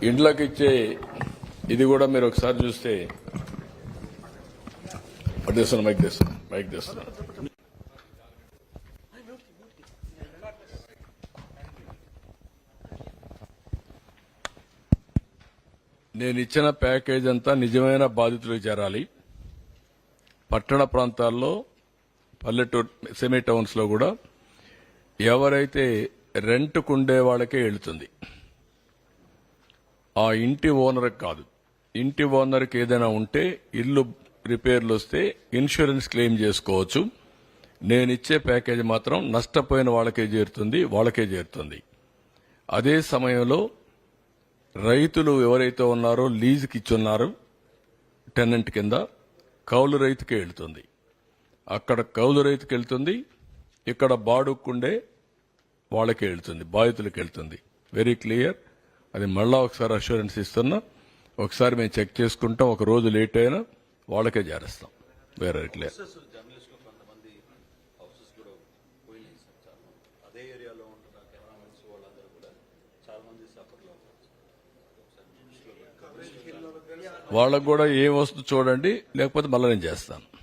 ఇండ్లకి ఇచ్చే ఇది కూడా మీరు ఒకసారి చూస్తే మైక్ తెస్తున్నా నేను ఇచ్చిన ప్యాకేజ్ అంతా నిజమైన బాధితులకు చేరాలి. పట్టణ ప్రాంతాల్లో పల్లెటూరు సెమీ టౌన్స్ లో కూడా ఎవరైతే రెంట్కు ఉండే వాళ్ళకే వెళుతుంది. ఆ ఇంటి ఓనర్కి కాదు. ఇంటి ఓనర్కి ఏదైనా ఉంటే ఇల్లు రిపేర్లు వస్తే ఇన్సూరెన్స్ క్లెయిమ్ చేసుకోవచ్చు. నేను ఇచ్చే ప్యాకేజ్ మాత్రం నష్టపోయిన వాళ్ళకే చేరుతుంది. అదే సమయంలో రైతులు ఎవరైతే ఉన్నారో లీజుకి ఇచ్చున్నారో టెనెంట్ కింద కౌలు రైతుకే వెళ్తుంది. అక్కడ కౌలు రైతుకి వెళ్తుంది, ఇక్కడ బాడుక్కుండే వాళ్ళకే వెళ్తుంది, బాధితులకు వెళ్తుంది. Very clear. అది మళ్ళా ఒకసారి అష్యూరెన్స్ ఇస్తున్నా. ఒకసారి మేము చెక్ చేసుకుంటాం. ఒక రోజు లేట్ అయినా వాళ్ళకే చేరేస్తాం. వేరే క్లియర్. వాళ్ళకు కూడా ఏం వస్తుందో చూడండి, లేకపోతే మళ్ళీ నేను చేస్తాను.